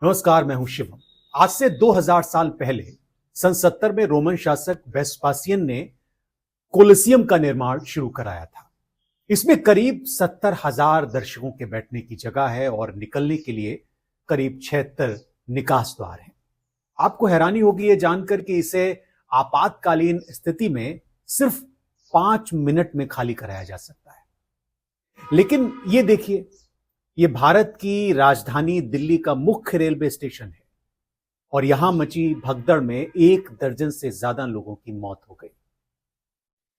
नमस्कार, मैं हूं शिवम। आज से 2000 साल पहले सन 70 में रोमन शासक वेस्पासियन ने कोलिसियम का निर्माण शुरू कराया था। इसमें करीब 70,000 दर्शकों के बैठने की जगह है और निकलने के लिए करीब 76 निकास द्वार हैं। आपको हैरानी होगी ये जानकर कि इसे आपातकालीन स्थिति में सिर्फ 5 मिनट में खाली कराया जा सकता है। लेकिन ये देखिए, ये भारत की राजधानी दिल्ली का मुख्य रेलवे स्टेशन है और यहां मची भगदड़ में 1 दर्जन से ज्यादा लोगों की मौत हो गई।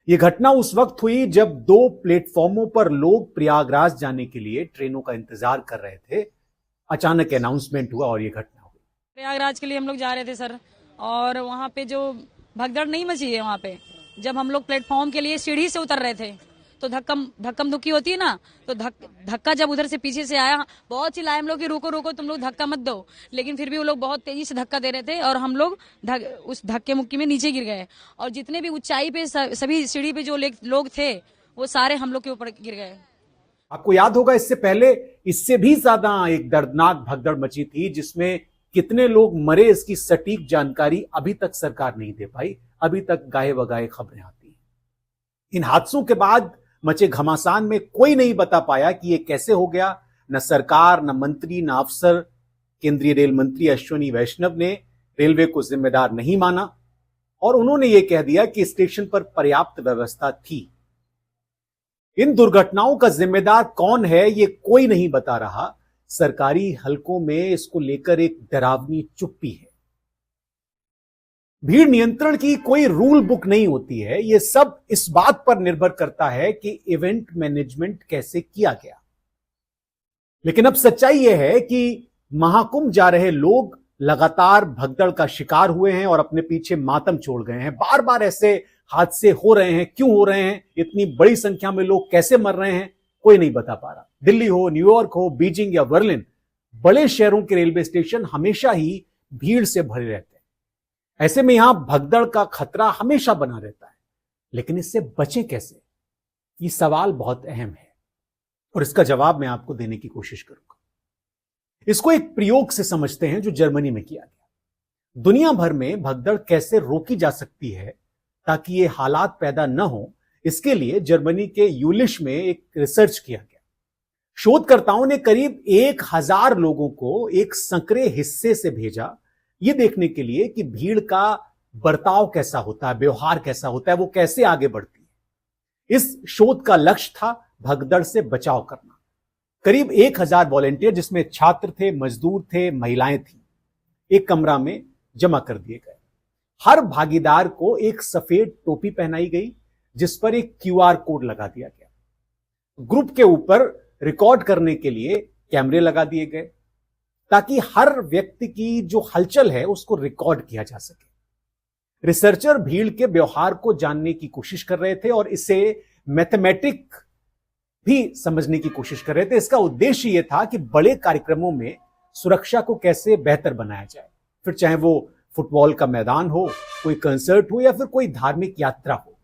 यह घटना उस वक्त हुई जब 2 प्लेटफॉर्मों पर लोग प्रयागराज जाने के लिए ट्रेनों का इंतजार कर रहे थे। अचानक अनाउंसमेंट हुआ और यह घटना हुई। प्रयागराज के लिए हम लोग जा रहे थे सर, और वहाँ पे जो भगदड़ नहीं मची है, वहाँ पे जब हम लोग प्लेटफॉर्म के लिए सीढ़ी से उतर रहे थे तो धक्कम धुक्की होती है ना, तो धक्का जब उधर से पीछे से आया, बहुत चिल्लाए हम लोग कि रोको रोको, तुम लोग धक्का मत दो। लेकिन फिर भी वो लोग बहुत तेजी से धक्का दे रहे थे और हम लोग उस धक्के मुक्की में नीचे गिर गए। और जितने भी ऊंचाई पे सभी सीढ़ी पे जो लोग थे वो सारे हम लोग के ऊपर गिर गए। आपको याद होगा, इससे पहले इससे भी ज्यादा एक दर्दनाक भगदड़ मची थी जिसमें कितने लोग मरे इसकी सटीक जानकारी अभी तक सरकार नहीं दे पाई। अभी तक गाये बगाए खबरें आती हैं। इन हादसों के बाद मचे घमासान में कोई नहीं बता पाया कि यह कैसे हो गया। न सरकार, न मंत्री, न अफसर। केंद्रीय रेल मंत्री अश्विनी वैष्णव ने रेलवे को जिम्मेदार नहीं माना और उन्होंने यह कह दिया कि स्टेशन पर पर्याप्त व्यवस्था थी। इन दुर्घटनाओं का जिम्मेदार कौन है यह कोई नहीं बता रहा। सरकारी हलकों में इसको लेकर एक डरावनी चुप्पी है। भीड़ नियंत्रण की कोई रूल बुक नहीं होती है। यह सब इस बात पर निर्भर करता है कि इवेंट मैनेजमेंट कैसे किया गया। लेकिन अब सच्चाई यह है कि महाकुंभ जा रहे लोग लगातार भगदड़ का शिकार हुए हैं और अपने पीछे मातम छोड़ गए हैं। बार बार ऐसे हादसे हो रहे हैं। क्यों हो रहे हैं? इतनी बड़ी संख्या में लोग कैसे मर रहे हैं? कोई नहीं बता पा रहा। दिल्ली हो, न्यूयॉर्क हो, बीजिंग या बर्लिन, बड़े शहरों के रेलवे स्टेशन हमेशा ही भीड़ से भरे रहते हैं। ऐसे में यहां भगदड़ का खतरा हमेशा बना रहता है। लेकिन इससे बचें कैसे? ये सवाल बहुत अहम है और इसका जवाब मैं आपको देने की कोशिश करूंगा। इसको एक प्रयोग से समझते हैं जो जर्मनी में किया गया। दुनिया भर में भगदड़ कैसे रोकी जा सकती है ताकि ये हालात पैदा न हो, इसके लिए जर्मनी के यूलिश में एक रिसर्च किया गया। शोधकर्ताओं ने करीब 1000 लोगों को एक संकरे हिस्से से भेजा, यह देखने के लिए कि भीड़ का बर्ताव कैसा होता है, व्यवहार कैसा होता है, वो कैसे आगे बढ़ती है। इस शोध का लक्ष्य था भगदड़ से बचाव करना। करीब 1000 वॉलेंटियर, जिसमें छात्र थे, मजदूर थे, महिलाएं थी, एक कमरा में जमा कर दिए गए। हर भागीदार को एक सफेद टोपी पहनाई गई जिस पर एक QR कोड लगा दिया गया। ग्रुप के ऊपर रिकॉर्ड करने के लिए कैमरे लगा दिए गए ताकि हर व्यक्ति की जो हलचल है उसको रिकॉर्ड किया जा सके। रिसर्चर भीड़ के व्यवहार को जानने की कोशिश कर रहे थे और इसे मैथमेटिक भी समझने की कोशिश कर रहे थे। इसका उद्देश्य यह था कि बड़े कार्यक्रमों में सुरक्षा को कैसे बेहतर बनाया जाए, फिर चाहे वो फुटबॉल का मैदान हो, कोई कंसर्ट हो या फिर कोई धार्मिक यात्रा हो।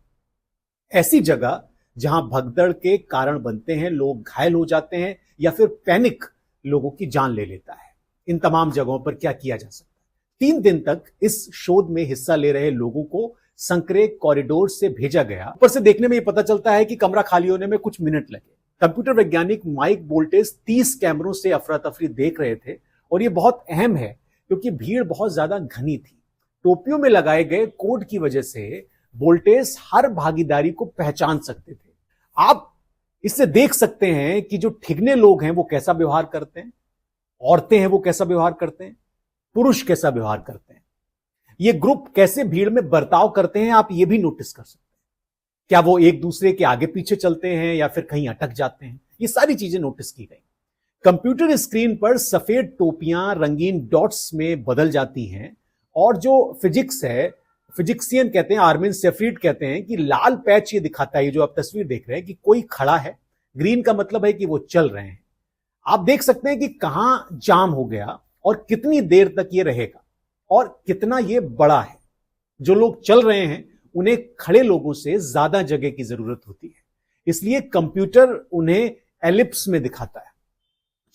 ऐसी जगह जहां भगदड़ के कारण बनते हैं, लोग घायल हो जाते हैं या फिर पैनिक लोगों की जान ले लेता है, इन तमाम जगहों पर क्या किया जा सकता है। 3 दिन तक इस शोध में हिस्सा ले रहे लोगों को संकरे कॉरिडोर से भेजा गया। ऊपर से देखने में यह पता चलता है कि कमरा खाली होने में कुछ मिनट लगे। कंप्यूटर वैज्ञानिक माइक बोल्टेज 30 कैमरों से अफरा तफरी देख रहे थे और यह बहुत अहम है क्योंकि भीड़ बहुत ज्यादा घनी थी। टोपियों में लगाए गए कोड की वजह से वोल्टेज हर भागीदारी को पहचान सकते थे। आप इससे देख सकते हैं कि जो ठिगने लोग हैं वो कैसा व्यवहार करते हैं, औरतें हैं वो कैसा व्यवहार करते हैं, पुरुष कैसा व्यवहार करते हैं, ये ग्रुप कैसे भीड़ में बर्ताव करते हैं, आप ये भी नोटिस कर सकते हैं। क्या वो एक दूसरे के आगे पीछे चलते हैं या फिर कहीं अटक जाते हैं, ये सारी चीजें नोटिस की गई। कंप्यूटर स्क्रीन पर सफेद टोपियां रंगीन डॉट्स में बदल जाती हैं और जो फिजिक्स है, फिजिक्सियन कहते हैं, आर्मिन सेफ्रीड कहते हैं कि लाल पैच ये दिखाता है, ये जो आप तस्वीर देख रहे हैं, कि कोई खड़ा है। ग्रीन का मतलब है कि वो चल रहे हैं। आप देख सकते हैं कि कहां जाम हो गया और कितनी देर तक ये रहेगा और कितना ये बड़ा है। जो लोग चल रहे हैं उन्हें खड़े लोगों से ज्यादा जगह की जरूरत होती है, इसलिए कंप्यूटर उन्हें एलिप्स में दिखाता है।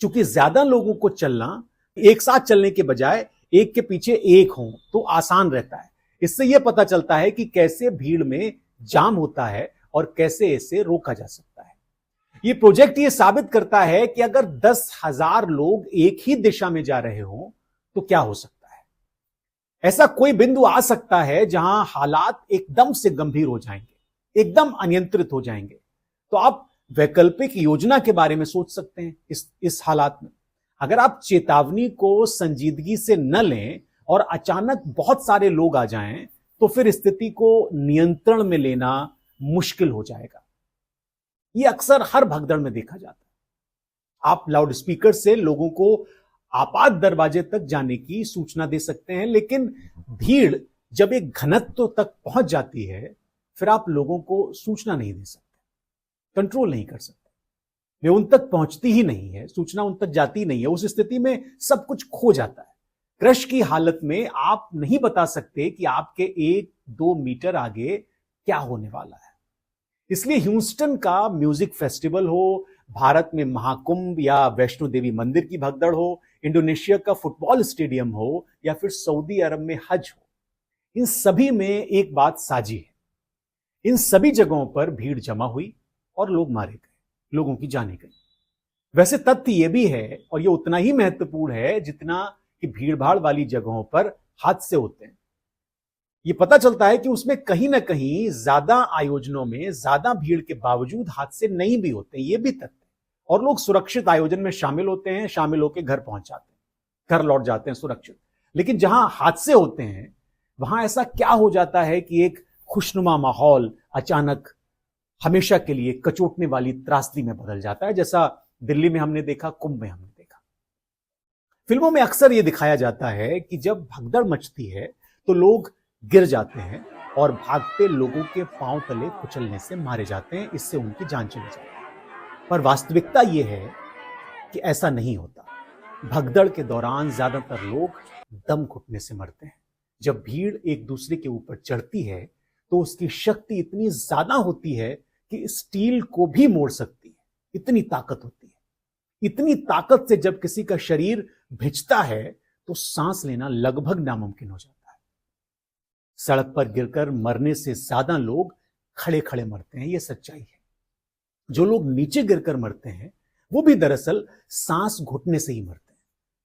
चूंकि ज्यादा लोगों को चलना एक साथ चलने के बजाय एक के पीछे एक हो तो आसान रहता है। इससे यह पता चलता है कि कैसे भीड़ में जाम होता है और कैसे इसे रोका जा सकता है। ये प्रोजेक्ट ये साबित करता है कि अगर 10,000 लोग एक ही दिशा में जा रहे हो तो क्या हो सकता है। ऐसा कोई बिंदु आ सकता है जहां हालात एकदम से गंभीर हो जाएंगे, एकदम अनियंत्रित हो जाएंगे। तो आप वैकल्पिक योजना के बारे में सोच सकते हैं। इस हालात में अगर आप चेतावनी को संजीदगी से न लें और अचानक बहुत सारे लोग आ जाएं तो फिर स्थिति को नियंत्रण में लेना मुश्किल हो जाएगा। यह अक्सर हर भगदड़ में देखा जाता है। आप लाउड स्पीकर से लोगों को आपात दरवाजे तक जाने की सूचना दे सकते हैं, लेकिन भीड़ जब एक घनत्व तक पहुंच जाती है फिर आप लोगों को सूचना नहीं दे सकते, कंट्रोल नहीं कर सकते। वे उन तक पहुंचती ही नहीं है, सूचना उन तक जाती नहीं है। उस स्थिति में सब कुछ खो जाता है। क्रश की हालत में आप नहीं बता सकते कि आपके 1-2 मीटर आगे क्या होने वाला है। इसलिए ह्यूस्टन का म्यूजिक फेस्टिवल हो, भारत में महाकुंभ या वैष्णो देवी मंदिर की भगदड़ हो, इंडोनेशिया का फुटबॉल स्टेडियम हो या फिर सऊदी अरब में हज हो, इन सभी में एक बात साझी है। इन सभी जगहों पर भीड़ जमा हुई और लोग मारे गए, लोगों की जानें गई। वैसे तथ्य यह भी है, और यह उतना ही महत्वपूर्ण है जितना कि भीड़भाड़ वाली जगहों पर हादसे होते हैं। यह पता चलता है कि उसमें कहीं ना कहीं ज्यादा आयोजनों में ज्यादा भीड़ के बावजूद हादसे नहीं भी होते, यह भी तथ्य है। और लोग सुरक्षित आयोजन में शामिल होते हैं, शामिल होकर घर पहुंच जाते हैं, घर लौट जाते हैं सुरक्षित। लेकिन जहां हादसे होते हैं वहां ऐसा क्या हो जाता है कि एक खुशनुमा माहौल अचानक हमेशा के लिए कचोटने वाली त्रासदी में बदल जाता है, जैसा दिल्ली में हमने देखा, कुंभ में हमने देखा। फिल्मों में अक्सर यह दिखाया जाता है कि जब भगदड़ मचती है तो लोग गिर जाते हैं और भागते लोगों के पांव तले कुचलने से मारे जाते हैं, इससे उनकी जान चली जाती है। पर वास्तविकता यह है कि ऐसा नहीं होता। भगदड़ के दौरान ज्यादातर लोग दम घुटने से मरते हैं। जब भीड़ एक दूसरे के ऊपर चढ़ती है तो उसकी शक्ति इतनी ज्यादा होती है कि स्टील को भी मोड़ सकती है, इतनी ताकत होती है। इतनी ताकत से जब किसी का शरीर भिजता है तो सांस लेना लगभग नामुमकिन हो जाता है। सड़क पर गिरकर मरने से ज्यादा लोग खड़े खड़े मरते हैं, यह सच्चाई है। जो लोग नीचे गिरकर मरते हैं वो भी दरअसल सांस घुटने से ही मरते हैं,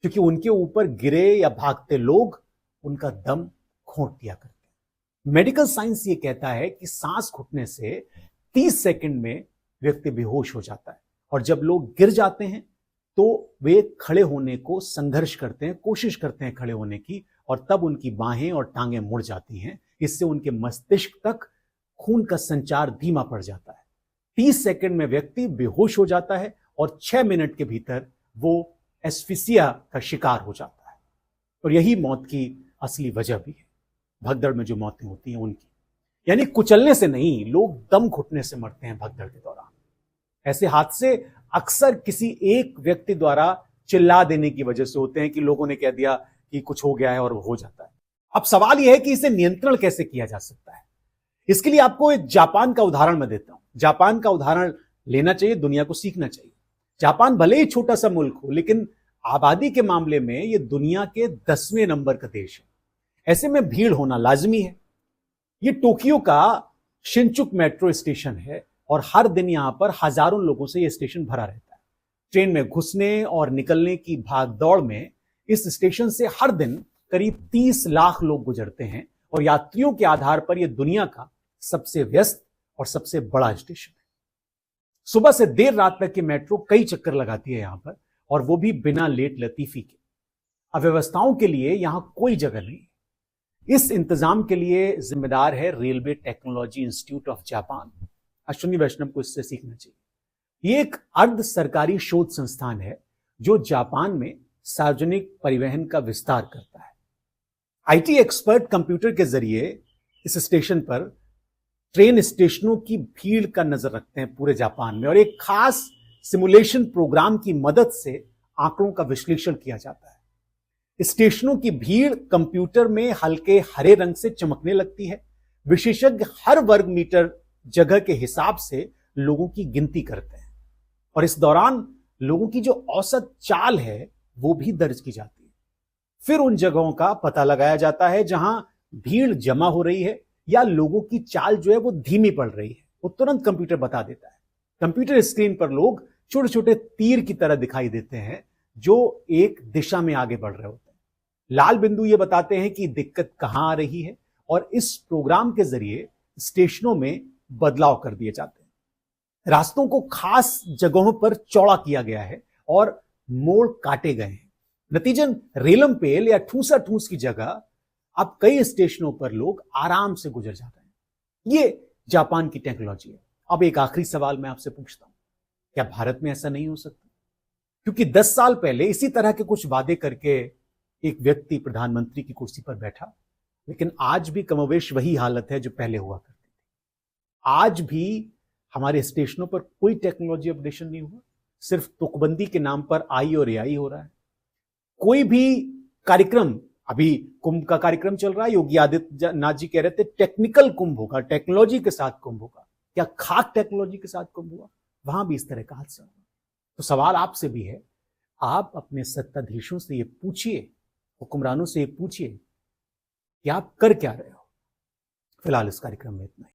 क्योंकि उनके ऊपर गिरे या भागते लोग उनका दम घोंट दिया करते हैं। मेडिकल साइंस ये कहता है कि सांस घुटने से 30 सेकंड में व्यक्ति बेहोश हो जाता है, और जब लोग गिर जाते हैं तो वे खड़े होने को संघर्ष करते हैं, कोशिश करते हैं खड़े होने की, और तब उनकी बाहें और टांगें मुड़ जाती हैं। इससे उनके मस्तिष्क तक खून का संचार धीमा पड़ जाता है। 30 सेकंड में व्यक्ति बेहोश हो जाता है और 6 मिनट के भीतर वो एस्फिसिया का शिकार हो जाता है। और यही मौत की असली वजह भी है, भगदड़ में जो मौतें होती हैं उनकी। यानी कुचलने से नहीं, लोग दम घुटने से मरते हैं भगदड़ के दौरान। ऐसे हादसे अक्सर किसी एक व्यक्ति द्वारा चिल्ला देने की वजह से होते हैं कि लोगों ने कह दिया कि कुछ हो गया है और हो जाता है। अब सवाल यह है कि इसे नियंत्रण कैसे किया जा सकता है। इसके लिए आपको एक जापान का उदाहरण मैं देता हूं। जापान का उदाहरण लेना चाहिए, दुनिया को सीखना चाहिए। जापान भले ही छोटा सा मुल्क हो, लेकिन आबादी के मामले में यह दुनिया के 10वें नंबर का देश है। ऐसे में भीड़ होना लाजमी है। यह टोक्यो का शिनचुक मेट्रो स्टेशन है और हर दिन यहां पर हजारों लोगों से यह स्टेशन भरा रहता है। ट्रेन में घुसने और निकलने की भागदौड़ में इस स्टेशन से हर दिन करीब 30 लाख लोग गुजरते हैं, और यात्रियों के आधार पर यह दुनिया का सबसे व्यस्त और सबसे बड़ा स्टेशन है। सुबह से देर रात तक की मेट्रो कई चक्कर लगाती है यहां पर, और वो भी बिना लेट लतीफी के। अव्यवस्थाओं के लिए यहां कोई जगह नहीं। इस इंतजाम के लिए जिम्मेदार है railway technology institute of Japan. Ashwini Vaishnaw को इससे सीखना चाहिए। यह एक अर्ध सरकारी शोध संस्थान है जो जापान में सार्वजनिक परिवहन का विस्तार करता है। आईटी एक्सपर्ट कंप्यूटर के जरिए इस स्टेशन पर ट्रेन स्टेशनों की भीड़ का नजर रखते हैं पूरे जापान में, और एक खास सिमुलेशन प्रोग्राम की मदद से आंकड़ों का विश्लेषण किया जाता है। स्टेशनों की भीड़ कंप्यूटर में हल्के हरे रंग से चमकने लगती है। विशेषज्ञ हर वर्ग मीटर जगह के हिसाब से लोगों की गिनती करते हैं, और इस दौरान लोगों की जो औसत चाल है वो भी दर्ज की जाती है। फिर उन जगहों का पता लगाया जाता है जहां भीड़ जमा हो रही है या लोगों की चाल जो है वो धीमी पड़ रही है, वो तुरंत कंप्यूटर बता देता है। कंप्यूटर स्क्रीन पर लोग छोटे छोटे तीर की तरह दिखाई देते हैं जो एक दिशा में आगे बढ़ रहे होते हैं। लाल बिंदु ये बताते हैं कि दिक्कत कहां आ रही है और इस प्रोग्राम के जरिए स्टेशनों में बदलाव कर दिए जाते हैं। रास्तों को खास जगहों पर चौड़ा किया गया है और मोड़ काटे गए हैं। नतीजन रेलम पेल या ठूसा ठूस की जगह अब कई स्टेशनों पर लोग आराम से गुजर जाते हैं। ये जापान की टेक्नोलॉजी है। अब एक आखिरी सवाल मैं आपसे पूछता हूं, क्या भारत में ऐसा नहीं हो सकता? क्योंकि 10 साल पहले इसी तरह के कुछ वादे करके एक व्यक्ति प्रधानमंत्री की कुर्सी पर बैठा, लेकिन आज भी कमोवेश वही हालत है जो पहले हुआ करती थी। आज भी हमारे स्टेशनों पर कोई टेक्नोलॉजी अपडेशन नहीं हुआ, सिर्फ तुकबंदी के नाम पर आई और एआई हो रहा है। कोई भी कार्यक्रम, अभी कुंभ का कार्यक्रम चल रहा है, योगी आदित्यनाथ जी कह रहे थे टेक्निकल कुंभ होगा, टेक्नोलॉजी के साथ कुंभ होगा। क्या खाक टेक्नोलॉजी के साथ कुंभ हुआ? वहां भी इस तरह का हादसा हुआ। तो सवाल आपसे भी है, आप अपने सत्ताधीशों से ये पूछिए, हुक्मरानों से ये पूछिए कि आप कर क्या रहे हो। फिलहाल इस कार्यक्रम में इतना ही।